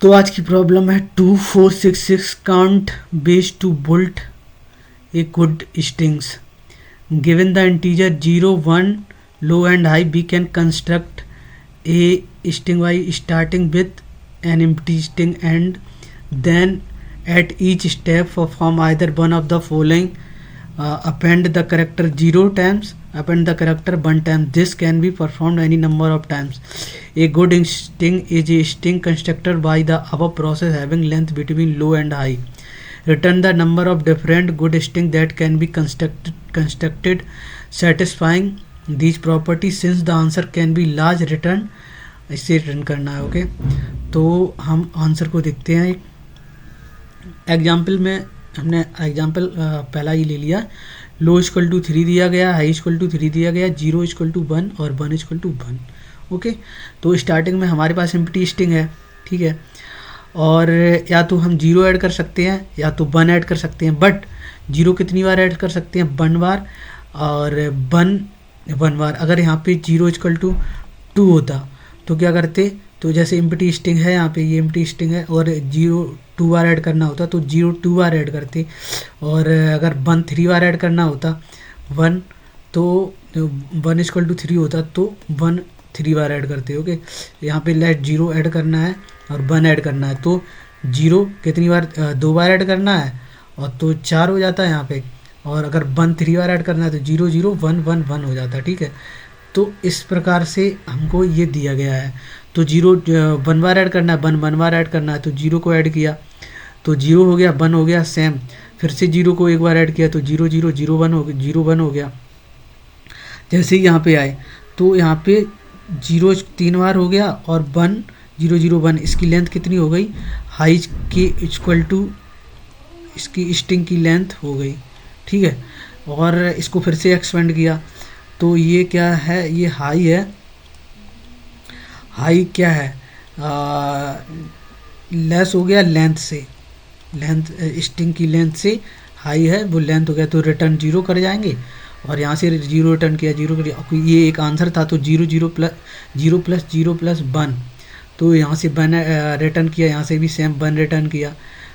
तो आज की प्रॉब्लम है 2466 count ways to build a good strings given the integer 0 1 low and high we can construct a string by starting with an empty string and then at each step perform either one of the following append the character 0 times, append the character 1 times. This can be performed any number of times. A good string is a string constructed by the above process having length between low and high. Return the number of different good string that can be constructed satisfying these properties. Since the answer can be large, return इसे return करना है. Okay, तो हम answer को देखते हैं. Example में हमने एग्जाम्पल पहला ही ले लिया. लो इक्वल टू 3 दिया गया, हाई इक्वल टू 3 दिया गया, 0 इक्वल टू 1 और 1 इक्वल टू 1. ओके, तो स्टार्टिंग में हमारे पास एम्प्टी स्ट्रिंग है. ठीक है, और या तो हम 0 ऐड कर सकते हैं या तो 1 ऐड कर सकते हैं. बट 0 कितनी बार ऐड कर सकते हैं? 1 बार, और 1 बार. अगर यहाँ पे 0 इक्वल टू 2 होता तो क्या करते? तो जैसे एम्प्टी स्ट्रिंग है, यहाँ पे ये एम्प्टी स्ट्रिंग है और 0 2 बार ऐड करना होता तो 0 2 बार ऐड करते. और अगर 1 3 बार ऐड करना होता 1, तो 1 इक्वल टू 3 होता तो 1 3 बार ऐड करते. ओके, यहाँ पे लेट 0 ऐड करना है और 1 ऐड करना है, तो 0 कितनी बार? 2 बार ऐड करना है और तो 4 हो जाता है यहाँ पे. और अगर 1 3 बार ऐड करना है तो 0 0 1 1 1 हो जाता है. ठीक है, तो इस प्रकार से हमको ये दिया गया है. तो 0 1 बार ऐड करना है, 1 बार ऐड करना है, तो 0 को ऐड किया तो 0 हो गया, 1 हो गया सेम. फिर से 0 को एक बार ऐड किया तो 0 0 0 1 हो गया, 0 1 हो गया. जैसे ही यहाँ पे आए तो यहाँ पे 0 3 बार हो गया और 1 0 0 1. इसकी लेंथ कितनी हो गई? हाई के इक्वल टू इसकी स्ट्रिंग की लेंथ हो गई. ठीक है, और इसको फिर से एक्सपेंड किया तो ये क्या है? ये हाई है. हाई क्या है? लेस हो गया लेंथ से, लेंथ स्ट्रिंग की लेंथ से हाई है, वो लेंथ हो गया. तो रिटर्न 0 कर जाएंगे और यहाँ से 0 रिटर्न किया, 0 कर दिया. ये एक आंसर था तो 0 0 प्लस 0 प्लस 1, तो यहाँ से 1 रिटर्न किया, यहाँ से भी सेम 1 रिटर्न किया.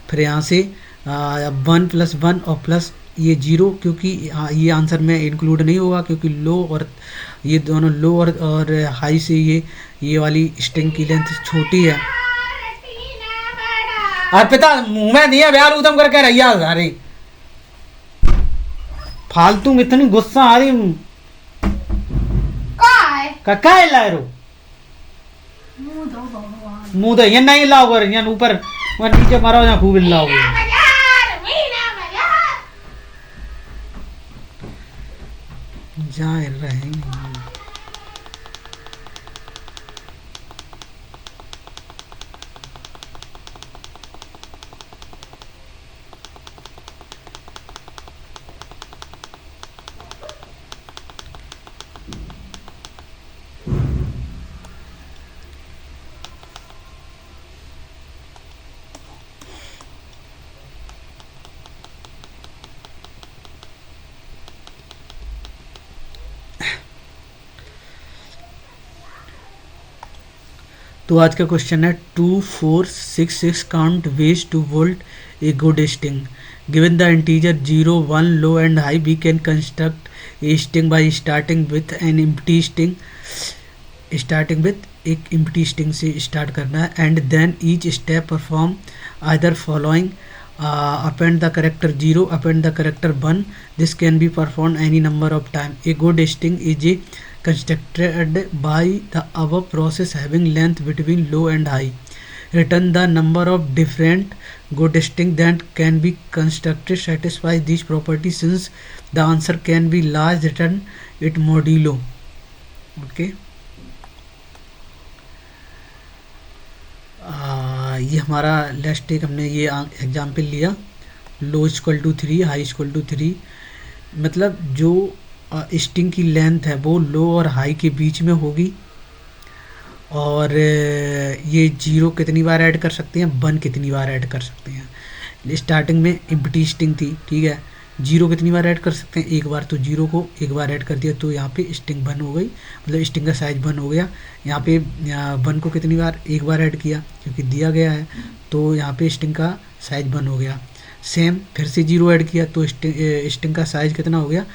फिर यहाँ से 1 प्लस 1 और प्लस ये 0, क्योंकि ये आंसर में इंक्लूड नहीं होगा क्योंकि लो और ये दोनों लो और हाई से ये वाली स्ट्रिंग की लेंथ छोटी है. अर्पिता मुंह में दिया ब्याल उदम करके रहिया सारे फालतू में. इतनी गुस्सा आ रही का ला रो मुंह दो ये नहीं लाओगे, यहाँ ऊपर नीचे मारो, यहाँ खूब लाओगे. जा रहेंगे तो आज का क्वेश्चन है 2466 count ways to build a good string given the integer 0 1 low and high. We can construct a string by starting with an empty string. Starting with एक एम्प्टी स्ट्रिंग से स्टार्ट करना है and then each step perform either following append the character 0, append the character 1. This can be performed any number of time. A good string is a constructed by the above process having length between low and high. Return the number of different good string that can be constructed satisfy these properties. Since the answer can be large, return it modulo. Okay. ये हमारा last एक हमने ये example लिया. Low equal to 3, high equal to 3, मतलब जो string की length है वो लो और हाई के बीच में होगी. और ये 0 कितनी बार ऐड कर सकते हैं? 1 कितनी बार ऐड कर सकते हैं? स्टार्टिंग में एम्प्टी स्ट्रिंग थी. ठीक है, जीरो कितनी बार ऐड कर सकते हैं, एक बार। तो जीरो को एक बार ऐड कर दिया तो यहाँ पे स्ट्रिंग बन हो गई, मतलब स्ट्रिंग का साइज बन हो गया। यहाँ पे वन को कितनी बार, एक बार ऐड किया क्योंकि दिया गया है, तो यहाँ पे स्ट्रिंग का साइज बन हो गया। सेम फिर से जीरो ऐड किया तो स्ट्रिंग का साइज कितना हो गया,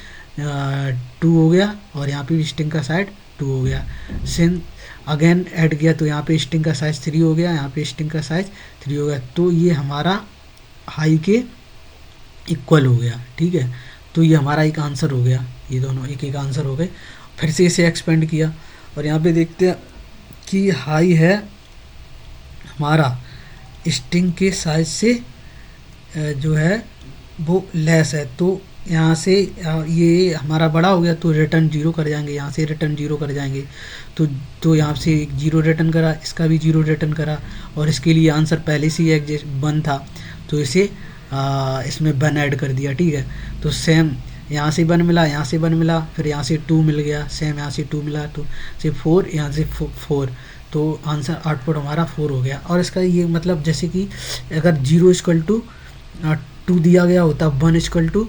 2 हो गया, और यहाँ पे स्ट्रिंग का साइज 2 हो गया। सेम अगेन ऐड किया तो यहाँ पे स्ट्रिंग का साइज 3 हो गया, यहाँ पे स्ट्रिंग का साइज 3 हो गया। तो ये हमारा हाई के इक्वल हो गया, ठीक है। तो ये हमारा एक आंसर हो गया, ये दोनों एक एक आंसर हो गए। फिर से इसे एक्सपेंड किया और यहाँ पे देखते हैं कि हाई है हमारा स्ट्रिंग के साइज से जो है वो लेस है, तो यहाँ से ये हमारा बड़ा हो गया तो रिटर्न जीरो कर जाएंगे, यहाँ से रिटर्न जीरो कर जाएंगे। तो यहाँ से एक जीरो रिटर्न करा, इसका भी जीरो रिटर्न करा, और इसके लिए आंसर पहले से ही एग्जिस्ट वन था तो इसे इसमें वन ऐड कर दिया, ठीक है। तो सेम यहाँ से वन मिला, यहाँ से वन मिला, फिर यहाँ से 2 मिल गया, सेम यहाँ से 2 मिला तो से 4, यहाँ से 4, तो आंसर आउटपुट हमारा 4 हो गया। और इसका ये मतलब जैसे कि अगर 0 इक्वल टू 2 दिया गया होता, 1 इक्वल टू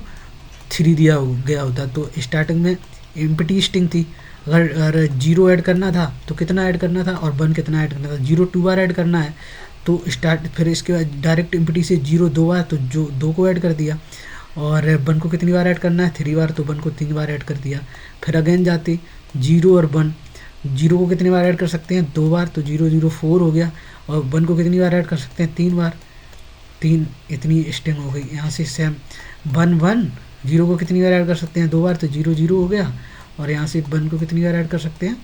3 दिया गया होता, तो स्टार्टिंग में एम्प्टी स्ट्रिंग थी। अगर 0 ऐड करना था तो कितना ऐड करना था, और 1 कितना ऐड करना था, 0 2 बार ऐड करना है तो फिर इसके बाद डायरेक्ट एम्प्टी से 0 2 बार, तो जो 2 को ऐड कर दिया। और 1 को कितनी बार ऐड करना है, 3 बार, तो 1 को 3 बार ऐड कर दिया। फिर अगेन जाते 0 और 1, 0 को कितनी बार ऐड कर सकते हैं, 2 बार, तो 0 0 4 हो गया। और 1 को कितनी बार ऐड कर सकते हैं, 3 बार, 3, इतनी स्ट्रिंग हो गई। यहाँ से सेम 1 1, 0 को कितनी बार ऐड कर सकते हैं, 2 बार, तो 0 0 हो गया। और यहाँ से 1 को कितनी बार ऐड कर सकते हैं,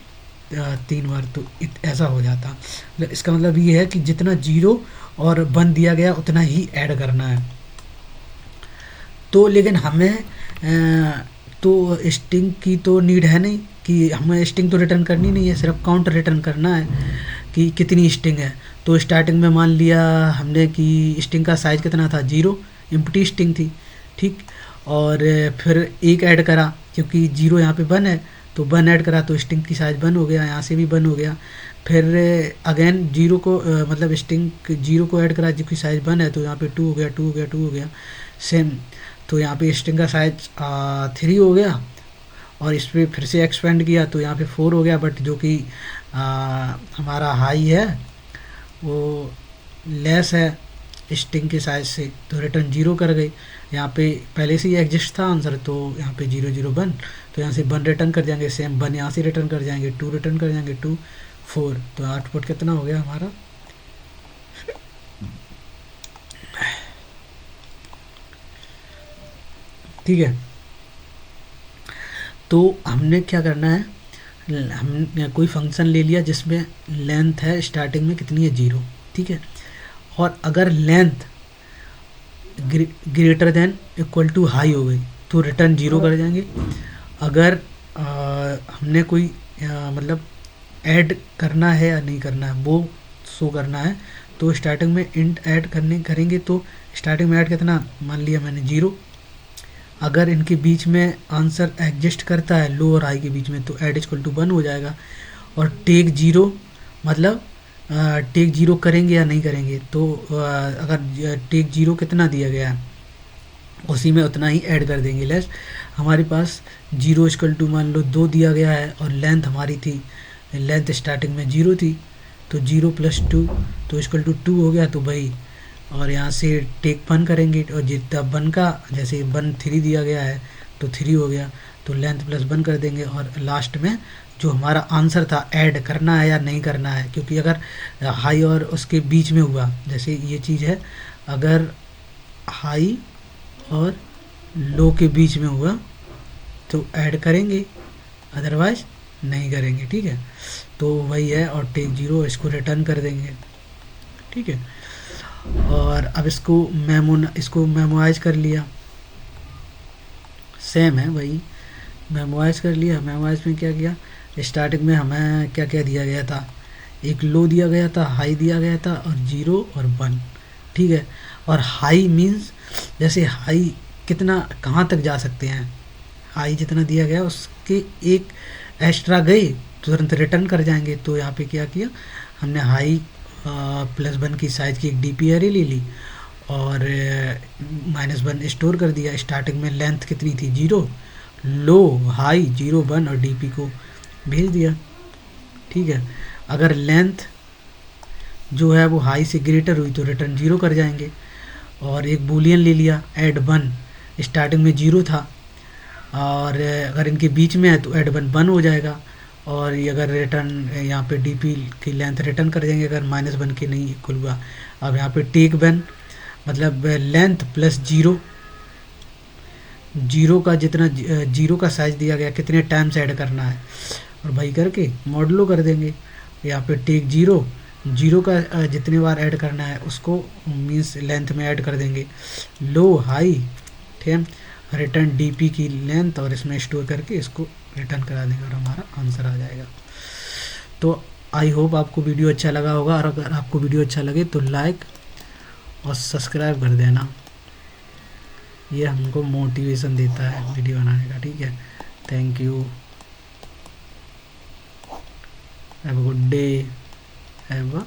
3 बार, तो ऐसा हो जाता। इसका मतलब ये है कि जितना 0 और 1 दिया गया उतना ही ऐड करना है। तो लेकिन हमें तो स्ट्रिंग की तो नीड है नहीं कि हमें स्ट्रिंग तो रिटर्न करनी नहीं है, सिर्फ काउंट रिटर्न करना है कि कितनी स्ट्रिंग है। तो स्टार्टिंग में मान लिया हमने कि स्ट्रिंग का साइज कितना था, 0, एम्प्टी स्ट्रिंग थी, ठीक। और फिर एक ऐड करा क्योंकि 0 यहाँ पे 1 है, तो 1 ऐड करा तो स्ट्रिंग की साइज 1 हो गया, यहाँ से भी 1 हो गया। फिर अगेन 0 को मतलब स्ट्रिंग 0 को ऐड करा जिसकी साइज 1 है, तो यहाँ पे 2 हो गया, 2 हो गया, 2 हो गया, सेम। तो यहाँ पे स्ट्रिंग का साइज 3 हो गया, और इस पर फिर से एक्सपेंड किया तो यहाँ पे 4 हो गया। बट जो कि हमारा हाई है वो लेस है स्ट्रिंग के साइज से, तो रिटर्न 0 कर गई। यहाँ पे पहले से ही एग्जिस्ट था आंसर, तो यहाँ पे 0 0 1, तो यहाँ से 1 रिटर्न कर जाएंगे, सेम 1 यहाँ से रिटर्न कर जाएंगे, 2 रिटर्न कर जाएंगे, 2 4, तो आउटपुट कितना हो गया हमारा, ठीक है। तो हमने क्या करना है, हमने कोई फंक्शन ले लिया जिसमें लेंथ है स्टार्टिंग में कितनी है, 0, ठीक है। और अगर length greater than equal to high हो गई तो रिटर्न 0 कर जाएंगे। अगर हमने कोई मतलब ऐड करना है या नहीं करना है वो शो करना है, तो स्टार्टिंग में इंट ऐड करेंगे। तो स्टार्टिंग में ऐड कितना मान लिया मैंने, 0। अगर इनके बीच में आंसर एग्जिस्ट करता है लो और हाई के बीच में, तो ऐड इक्वल टू 1 हो जाएगा। और टेक 0 मतलब टेक 0 करेंगे या नहीं करेंगे, तो अगर टेक 0 कितना दिया गया है उसी में उतना ही ऐड कर देंगे लेस। हमारे पास 0 इक्वल टू मान लो 2 दिया गया है, और लेंथ हमारी थी, लेंथ स्टार्टिंग में 0 थी, तो 0 + 2 तो इक्वल टू 2 हो गया। तो भाई और यहाँ से टेक 1 करेंगे, और जितना 1 का जैसे 1 3 दिया गया है तो 3 हो गया, तो लेंथ +1 कर देंगे। और लास्ट में जो हमारा आंसर था ऐड करना है या नहीं करना है, क्योंकि अगर हाई और उसके बीच में हुआ, जैसे ये चीज़ है, अगर हाई और लो के बीच में हुआ तो ऐड करेंगे, अदरवाइज नहीं करेंगे, ठीक है। तो वही है, और टेक 0 इसको रिटर्न कर देंगे, ठीक है। और अब इसको मेमोराइज कर लिया, सेम है वही, मेमोराइज कर लिया। मेमोराइज में क्या किया, स्टार्टिंग में हमें क्या क्या दिया गया था, एक लो दिया गया था, हाई दिया गया था, और 0 और 1, ठीक है। और हाई मीन्स जैसे हाई कितना कहाँ तक जा सकते हैं, हाई जितना दिया गया उसके एक एक्स्ट्रा गए तुरंत रिटर्न कर जाएंगे। तो यहाँ पे क्या किया हमने, हाई +1 की साइज़ की एक DP एरे ले ली, और -1 स्टोर कर दिया। स्टार्टिंग में लेंथ कितनी थी 0, लो हाई 0 1 और डीपी को भेज दिया। ठीक है, अगर लेंथ जो है वो हाई से ग्रेटर हुई तो रिटर्न 0 कर जाएंगे। और एक बूलियन ले लिया ऐड 1, स्टार्टिंग में 0 था और अगर इनके बीच में है तो ऐड 1 1 हो जाएगा। और ये अगर रिटर्न यहाँ पे डीपी की लेंथ रिटर्न कर देंगे अगर -1 के नहीं इक्वल हुआ। अब यहाँ पे टेक 1 मतलब लेंथ प्लस 0, जीरो का जितना जीरो का साइज दिया गया कितने टाइम्स ऐड करना है और भाई करके मॉडलो कर देंगे। यहाँ पे टेक 0, जीरो का जितने बार ऐड करना है उसको मीन्स लेंथ में ऐड कर देंगे, लो हाई। ठीक है, रिटर्न डीपी की लेंथ और इसमें स्टोर करके इसको रिटर्न करा देंगे और हमारा आंसर आ जाएगा। तो आई होप आपको वीडियो अच्छा लगा होगा और अगर आपको वीडियो अच्छा लगे तो लाइक और सब्सक्राइब कर देना, ये हमको मोटिवेशन देता है वीडियो बनाने का। ठीक है, thank you, have a good day, have a